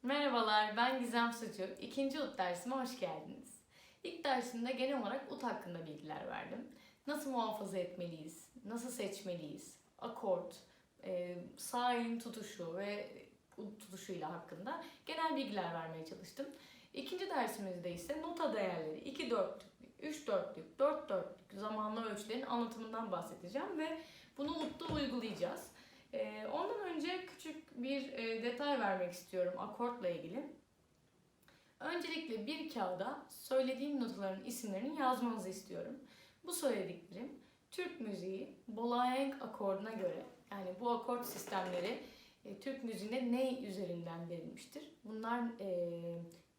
Merhabalar, ben Gizem Sucu. İkinci ut dersime hoş geldiniz. İlk dersimde genel olarak ut hakkında bilgiler verdim. Nasıl muhafaza etmeliyiz, nasıl seçmeliyiz, akort, sağ elin tutuşu ve ut tutuşuyla hakkında genel bilgiler vermeye çalıştım. İkinci dersimizde ise nota değerleri 2 dörtlük, 3 dörtlük, 4 dörtlük zamanlı ölçülerin anlatımından bahsedeceğim ve bunu utta uygulayacağız. Ondan önce küçük bir detay vermek istiyorum akortla ilgili. Öncelikle bir kağıda söylediğim notaların isimlerini yazmanızı istiyorum. Bu söylediklerim Türk müziği Bolaeng akorduna göre, yani bu akort sistemleri Türk müziğinde ney üzerinden verilmiştir. Bunlar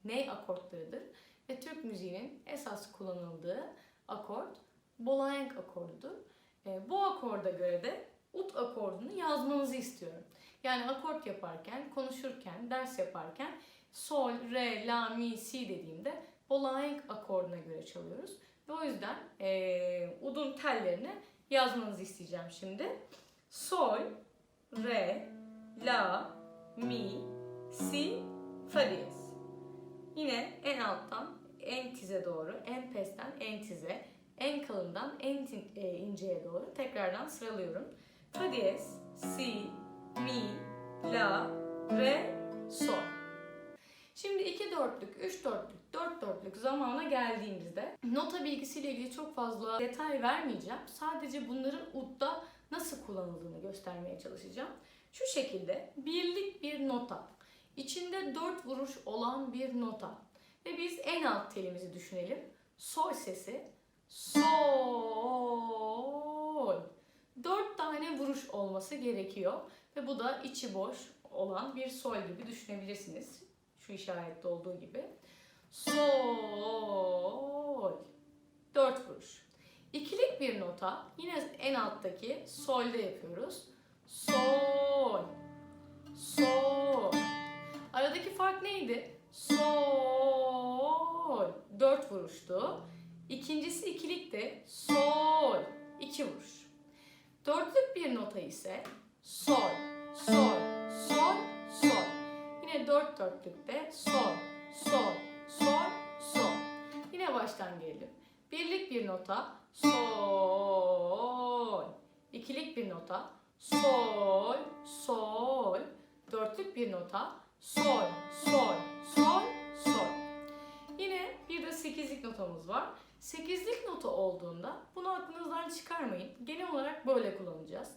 ney akortlarıdır ve Türk müziğinin esas kullanıldığı akort Bolaeng akordudur. Bu akorda göre de ut akordunu yazmanızı istiyorum. Yani akort yaparken, konuşurken, ders yaparken sol, re, la, mi, si dediğimde Bolaeng akorduna göre çalıyoruz. Ve o yüzden udun tellerini yazmanızı isteyeceğim şimdi. Sol, re, la, mi, si, fa diyez. Yine en alttan en tize doğru, en pesten en tize, en kalından en inceye doğru tekrardan sıralıyorum. Fa diyez, si, mi, la, re, sol. Şimdi 2 dörtlük, 3 dörtlük, 4 dörtlük zamana geldiğimizde nota bilgisiyle ilgili çok fazla detay vermeyeceğim. Sadece bunların udda nasıl kullanıldığını göstermeye çalışacağım. Şu şekilde birlik bir nota, içinde 4 vuruş olan bir nota ve biz en alt telimizi düşünelim. Sol sesi, sol. 4 tane vuruş olması gerekiyor ve bu da içi boş olan bir sol gibi düşünebilirsiniz. Şu işarette olduğu gibi. Sol. 4 vuruş. İkilik bir nota yine en alttaki solde yapıyoruz. Sol. Sol. Aradaki fark neydi? Sol. 4 vuruştu. İkincisi ikilikti. Sol. 2 vuruş. Dörtlük bir nota ise sol, sol, sol, sol. Yine 4 dörtlükte sol, sol, sol, sol. Yine baştan gelelim. Birlik bir nota sol. İkilik bir nota sol, sol. Dörtlük bir nota sol, sol, sol, sol. Yine bir de 8'lik notamız var. 8'lik nota olduğunda bunu aklınızdan çıkarmayın. Genel olarak böyle kullanacağız.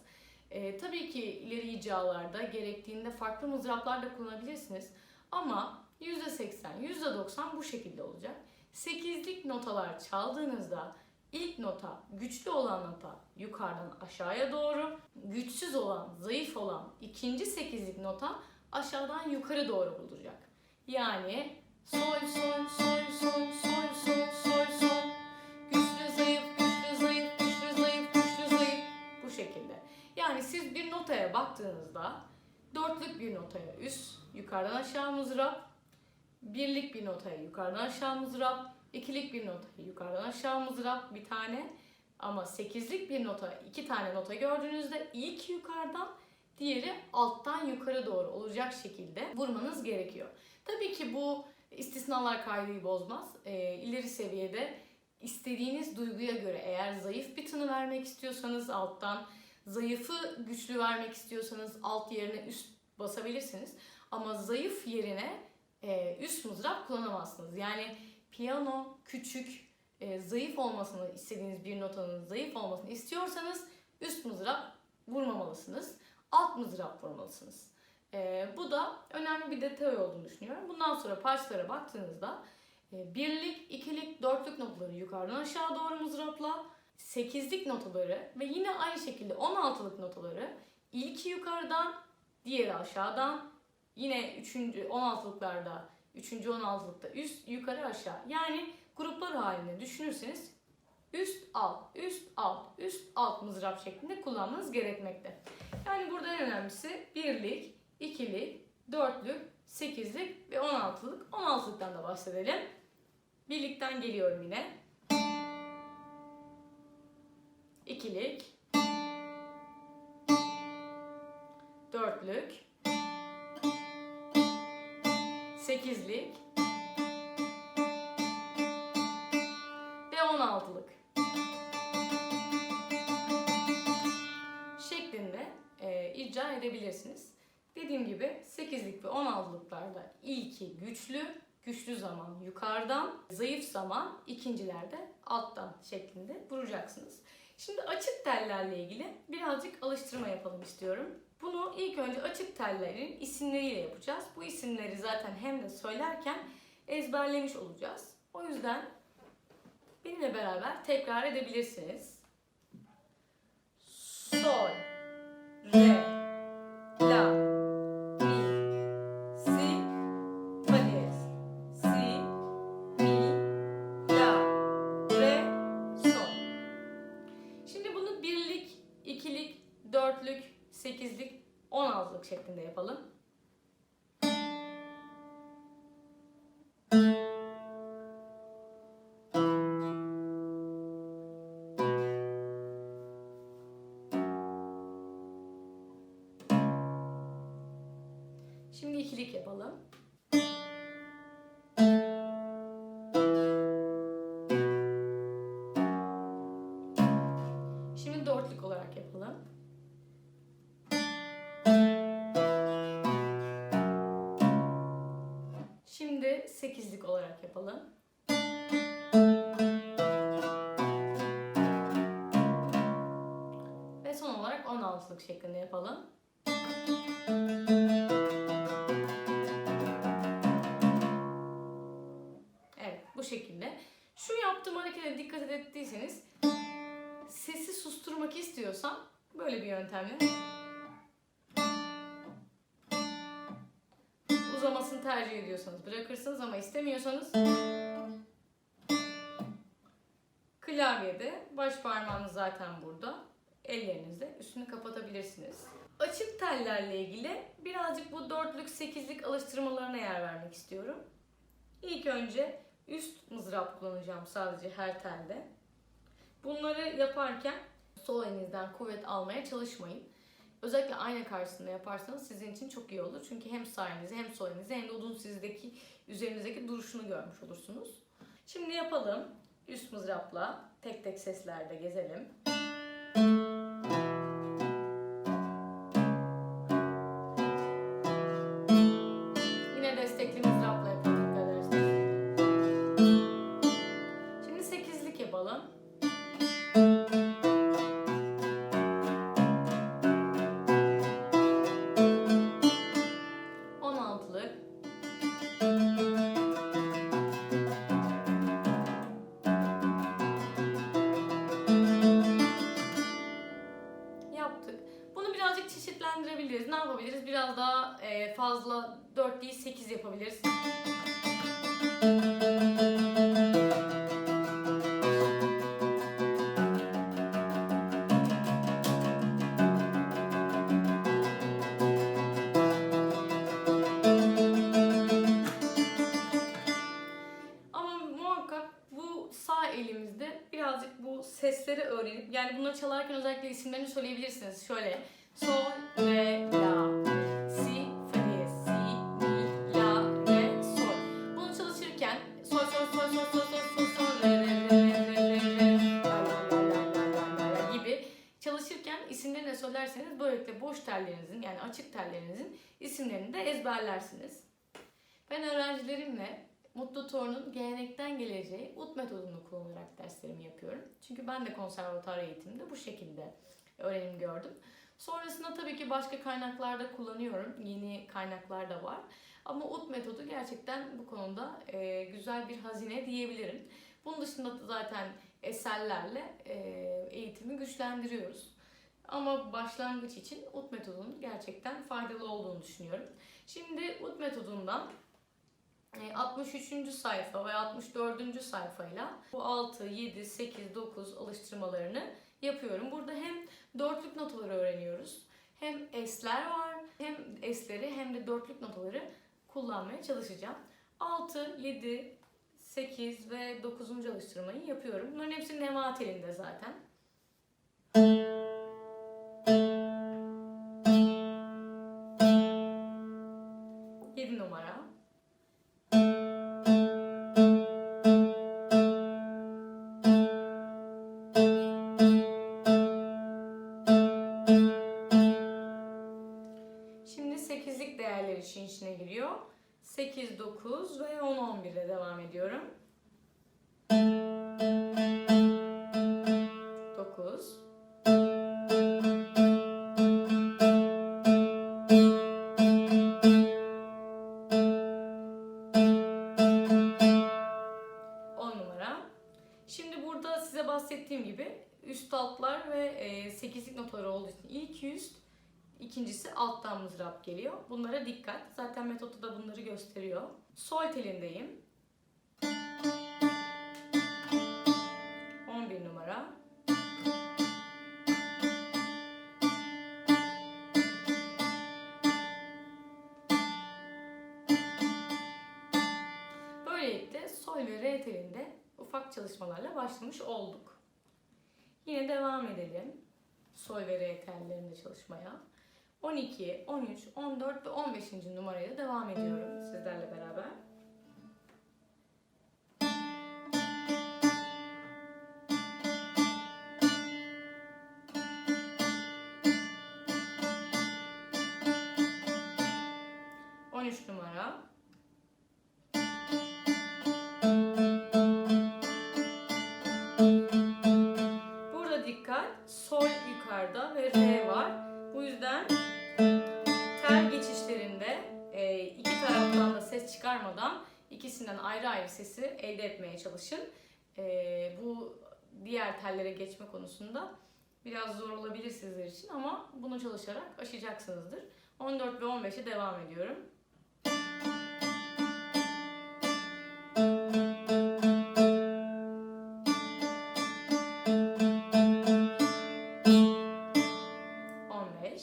Tabii ki ileri icralarda gerektiğinde farklı mızraplar da kullanabilirsiniz. Ama %80, %90 bu şekilde olacak. 8'lik notalar çaldığınızda ilk nota, güçlü olan nota yukarıdan aşağıya doğru, güçsüz olan, zayıf olan ikinci 8'lik nota aşağıdan yukarı doğru bulacak. Yani sol, sol, sol, sol, sol, sol, sol, sol. Güçlü, zayıf, güçlü, zayıf, güçlü, zayıf, güçlü, zayıf. Bu şekilde. Yani siz bir notaya baktığınızda dörtlük bir notaya üst, yukarıdan aşağı mızrap, birlik bir notaya yukarıdan aşağı mızrap, ikilik bir notaya yukarıdan aşağı mızrap bir tane, ama 8'lik bir nota, 2 tane nota gördüğünüzde ilk yukarıdan, diğeri alttan yukarı doğru olacak şekilde vurmanız gerekiyor. Tabii ki bu istisnalar kaideyi bozmaz. İleri seviyede istediğiniz duyguya göre, eğer zayıf bir tını vermek istiyorsanız alttan, zayıfı güçlü vermek istiyorsanız alt yerine üst basabilirsiniz. Ama zayıf yerine üst mızrap kullanamazsınız. Yani piyano küçük, zayıf olmasını istediğiniz bir notanın zayıf olmasını istiyorsanız üst mızrap vurmamalısınız. Alt mızrap vurmalısınız. Bu da önemli bir detay olduğunu düşünüyorum. Bundan sonra parçalara baktığınızda birlik, ikilik, dörtlük notaları yukarıdan aşağı doğru mızrapla, 8'lik notaları ve yine aynı şekilde 16'lık notaları ilki yukarıdan, diğeri aşağıdan, yine 16'lıklarda 3. 16'lıkta üst, yukarı, aşağı. Yani gruplar halinde düşünürseniz üst, alt, üst, alt, üst, alt mızrap şeklinde kullanmanız gerekmekte. Yani burada en önemlisi birlik, ikilik, dörtlük, 8'lik ve 16'lık. 16'lıktan da bahsedelim. Birlikten geliyorum yine. İkilik, dörtlük, 8'lik ve 16'lık şeklinde icra edebilirsiniz. Dediğim gibi 8'lik ve 16'lıklarda ilki güçlü zaman yukarıdan, zayıf zaman ikincilerde alttan şeklinde vuracaksınız. Şimdi açık tellerle ilgili birazcık alıştırma yapalım istiyorum. Bunu ilk önce açık tellerin isimleriyle yapacağız. Bu isimleri zaten hem de söylerken ezberlemiş olacağız. O yüzden benimle beraber tekrar edebilirsiniz. Sol, re, la, mi, si, fa diyez, si, mi, la, re, sol. Şimdi bunu birlik, ikilik, dörtlük, 8'lik, 16'lık şeklinde yapalım. Şimdi ikilik yapalım. Şimdi dörtlük olarak yapalım. Şimdi 8'lik olarak yapalım. Ve son olarak 16'lık şeklinde yapalım. Evet, bu şekilde. Şu yaptığım harekete dikkat ettiyseniz, sesi susturmak istiyorsam böyle bir yöntemle uzamasını tercih ediyorsanız bırakırsınız ama istemiyorsanız klavyede baş parmağınız zaten burada. Ellerinizle üstünü kapatabilirsiniz. Açık tellerle ilgili birazcık bu dörtlük, 8'lik alıştırmalarına yer vermek istiyorum. İlk önce üst mızrap kullanacağım sadece her telde. Bunları yaparken sol elinizden kuvvet almaya çalışmayın. Özellikle ayna karşısında yaparsanız sizin için çok iyi olur. Çünkü hem sağ elinizi hem sol elinizi hem de udun sizdeki üzerinizdeki duruşunu görmüş olursunuz. Şimdi yapalım. Üst mızrapla tek tek seslerde gezelim. Yine destekli mızrapla yapalım arkadaşlar. Şimdi 8'lik yapalım. Çeşitlendirebiliriz. Ne yapabiliriz? Biraz daha fazla 4 değil 8 yapabiliriz. Ama muhakkak bu sağ elimizde birazcık bu sesleri öğrenip, yani bunları çalarken özellikle isimlerini söyleyebilirsiniz. Şöyle sol, re, la, si, fa diyez, si, mi, la, re, sol. Bunu çalışırken sol, sol, sol, sol, sol, sol, sol, sol, re, re, re, re, re, re, la, la, la, la, la, la, la gibi çalışırken isimlerini söylerseniz böylelikle boş tellerinizin, yani açık tellerinizin isimlerini de ezberlersiniz. Ben öğrencilerimle Mutlu Torun'un gelenekten geleceği ut metodunu kullanarak derslerimi yapıyorum. Çünkü ben de konservatuar eğitiminde bu şekilde öğrenim gördüm. Sonrasında tabii ki başka kaynaklarda kullanıyorum. Yeni kaynaklar da var. Ama ut metodu gerçekten bu konuda güzel bir hazine diyebilirim. Bunun dışında da zaten eserlerle eğitimi güçlendiriyoruz. Ama başlangıç için ut metodunun gerçekten faydalı olduğunu düşünüyorum. Şimdi ut metodundan 63. sayfa ve 64. sayfayla bu 6, 7, 8, 9 alıştırmalarını yapıyorum. Burada hem dörtlük notaları öğreniyoruz, hem esler var, hem esleri hem de dörtlük notaları kullanmaya çalışacağım. 6, 7, 8 ve 9. alıştırmayı yapıyorum. Bunların hepsi neva telinde zaten. 7 numara. için içine giriyor. 8, 9 ve 10, 11 ile devam ediyorum. 9, 10 numara. Şimdi burada size bahsettiğim gibi üst altlar ve 8'lik notaları olduğu için ilk üst, ikincisi alttan mızrap geliyor. Bunlara dikkat. Zaten metodu da bunları gösteriyor. Sol telindeyim. 11 numara. Böylelikle sol ve re telinde ufak çalışmalarla başlamış olduk. Yine devam edelim. Sol ve re tellerinde çalışmaya. 12, 13, 14 ve 15. numarayla devam ediyorum sizlerle beraber. Numara. Burada dikkat, sol yukarıda ve re var. Bu yüzden tel geçişlerinde iki taraftan da ses çıkarmadan ikisinden ayrı ayrı sesi elde etmeye çalışın. Bu diğer tellere geçme konusunda biraz zor olabilir sizler için ama bunu çalışarak aşacaksınızdır. 14 ve 15'e devam ediyorum. 15.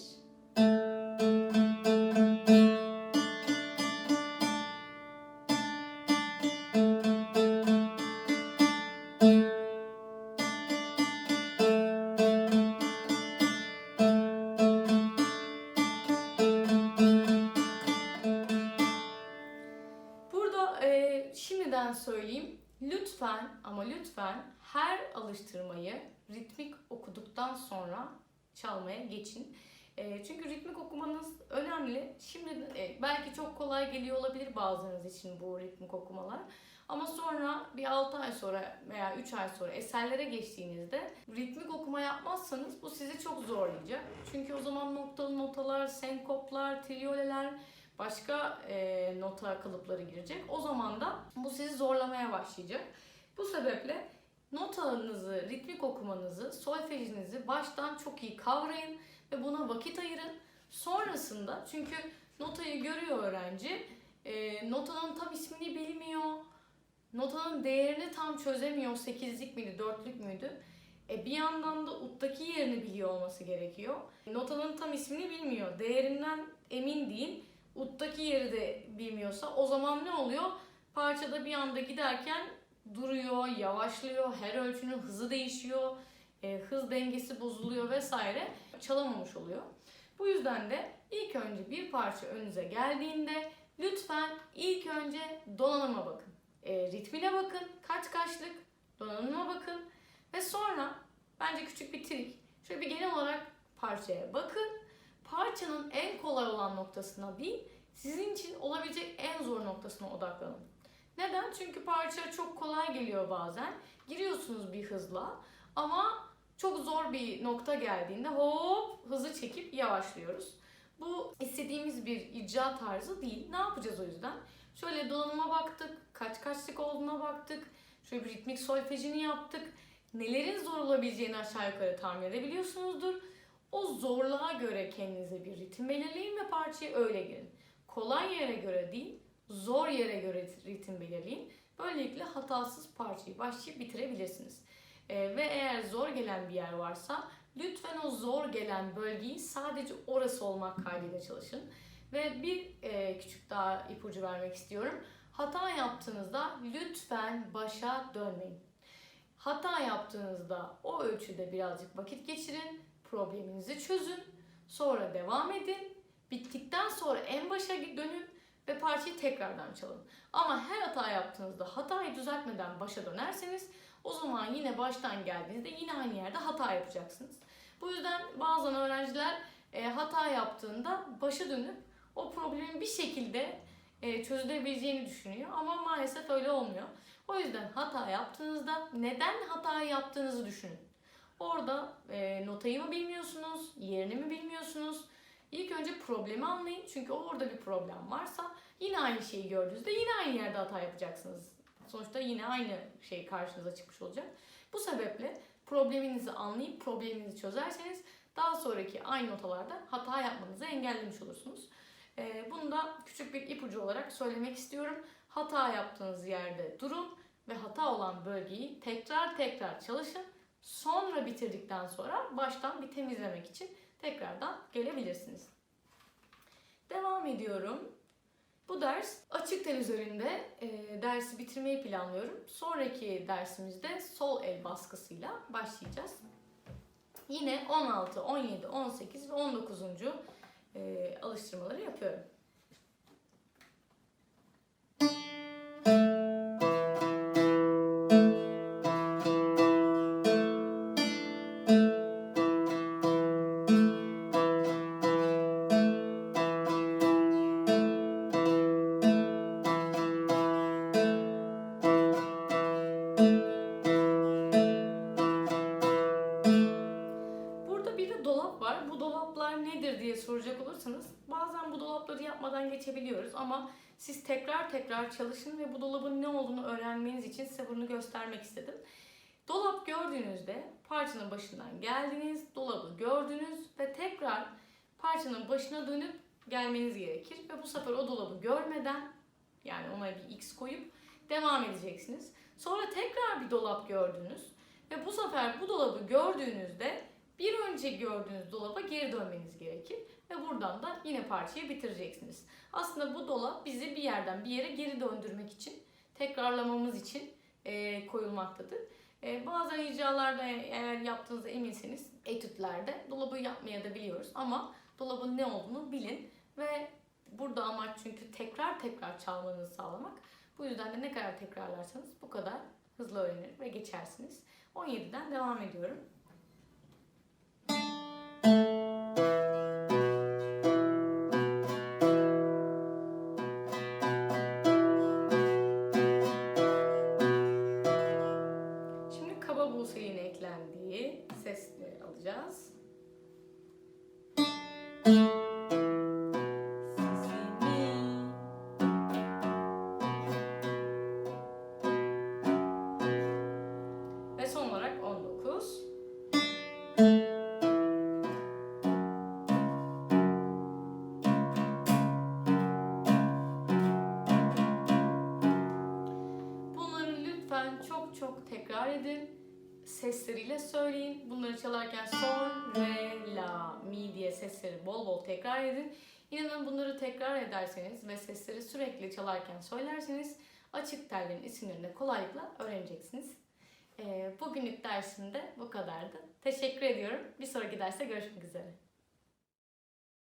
Şimdiden söyleyeyim, lütfen ama lütfen her alıştırmayı ritmik okuduktan sonra çalmaya geçin. Çünkü ritmik okumanız önemli. Şimdi belki çok kolay geliyor olabilir bazılarınız için bu ritmik okumalar. Ama sonra bir 6 ay sonra veya 3 ay sonra eserlere geçtiğinizde ritmik okuma yapmazsanız bu sizi çok zorlayacak. Çünkü o zaman noktalı notalar, senkoplar, triyoleler, başka nota kalıpları girecek. O zaman da bu sizi zorlamaya başlayacak. Bu sebeple notanızı, ritmik okumanızı, solfejinizi baştan çok iyi kavrayın ve buna vakit ayırın. Sonrasında çünkü notayı görüyor öğrenci, notanın tam ismini bilmiyor, notanın değerini tam çözemiyor, 8'lik miydi, 4'lük müydü? Bir yandan da uttaki yerini biliyor olması gerekiyor. Notanın tam ismini bilmiyor, değerinden emin değil. Uttaki yeri de bilmiyorsa o zaman ne oluyor? Parçada bir anda giderken duruyor, yavaşlıyor, her ölçünün hızı değişiyor, hız dengesi bozuluyor vesaire, çalamamış oluyor. Bu yüzden de ilk önce bir parça önünüze geldiğinde lütfen ilk önce donanıma bakın. Ritmine bakın, kaç kaçlık donanıma bakın ve sonra bence küçük bir trik. Şöyle bir genel olarak parçaya bakın. Parçanın en kolay olan noktasına değil, sizin için olabilecek en zor noktasına odaklanın. Neden? Çünkü parça çok kolay geliyor bazen. Giriyorsunuz bir hızla ama çok zor bir nokta geldiğinde hop hızı çekip yavaşlıyoruz. Bu istediğimiz bir icra tarzı değil. Ne yapacağız o yüzden? Şöyle donanıma baktık, kaç kaçlık olduğuna baktık. Şöyle bir ritmik solfejini yaptık. Nelerin zor olabileceğini aşağı yukarı tahmin edebiliyorsunuzdur. O zorluğa göre kendinize bir ritim belirleyin ve parçaya öyle girin. Kolay yere göre değil, zor yere göre ritim belirleyin. Böylelikle hatasız parçayı başlayıp bitirebilirsiniz. Ve eğer zor gelen bir yer varsa lütfen o zor gelen bölgeyi sadece orası olmak kaydıyla çalışın. Ve bir küçük daha ipucu vermek istiyorum. Hata yaptığınızda lütfen başa dönmeyin. Hata yaptığınızda o ölçüde birazcık vakit geçirin, probleminizi çözün, sonra devam edin. Bittikten sonra en başa dönün ve parçayı tekrardan çalın. Ama her hata yaptığınızda hatayı düzeltmeden başa dönerseniz o zaman yine baştan geldiğinizde yine aynı yerde hata yapacaksınız. Bu yüzden bazen öğrenciler hata yaptığında başa dönüp o problemin bir şekilde çözülebileceğini düşünüyor ama maalesef öyle olmuyor. O yüzden hata yaptığınızda neden hata yaptığınızı düşünün. Orada notayı mı bilmiyorsunuz, yerini mi bilmiyorsunuz? İlk önce problemi anlayın çünkü orada bir problem varsa yine aynı şeyi gördüğünüzde yine aynı yerde hata yapacaksınız. Sonuçta yine aynı şey karşınıza çıkmış olacak. Bu sebeple probleminizi anlayıp probleminizi çözerseniz daha sonraki aynı notalarda hata yapmanızı engellemiş olursunuz. Bunu da küçük bir ipucu olarak söylemek istiyorum. Hata yaptığınız yerde durun ve hata olan bölgeyi tekrar çalışın. Sonra bitirdikten sonra baştan bir temizlemek için tekrardan gelebilirsiniz. Devam ediyorum. Bu ders açık tel üzerinde dersi bitirmeyi planlıyorum. Sonraki dersimizde sol el baskısıyla başlayacağız. Yine 16, 17, 18 ve 19. Alıştırmaları yapıyorum. Nedir diye soracak olursanız bazen bu dolapları yapmadan geçebiliyoruz ama siz tekrar çalışın ve bu dolabın ne olduğunu öğrenmeniz için size bunu göstermek istedim. Dolap gördüğünüzde parçanın başından geldiniz, dolabı gördünüz ve tekrar parçanın başına dönüp gelmeniz gerekir ve bu sefer o dolabı görmeden, yani ona bir X koyup devam edeceksiniz. Sonra tekrar bir dolap gördünüz ve bu sefer bu dolabı gördüğünüzde bir önce gördüğünüz dolaba geri dönmeniz gerekir ve buradan da yine parçayı bitireceksiniz. Aslında bu dolap bizi bir yerden bir yere geri döndürmek için, tekrarlamamız için koyulmaktadır. Bazen icralarda eğer yaptığınıza eminseniz etütlerde dolabı yapmaya da biliyoruz ama dolabın ne olduğunu bilin ve burada amaç çünkü tekrar çalmanızı sağlamak. Bu yüzden de ne kadar tekrarlarsanız bu kadar hızlı öğrenir ve geçersiniz. 17'den devam ediyorum. Şimdi kaba buğselerin eklendiği sesleri alacağız. Ve son olarak 19. Bunları lütfen çok tekrar edin. Sesleriyle söyleyin. Bunları çalarken son, re, la, mi diye sesleri bol tekrar edin. İnanın bunları tekrar ederseniz ve sesleri sürekli çalarken söylerseniz açık tellerin isimlerini de kolaylıkla öğreneceksiniz. Bugünlük dersimde bu kadardı. Teşekkür ediyorum. Bir sonraki derste görüşmek üzere.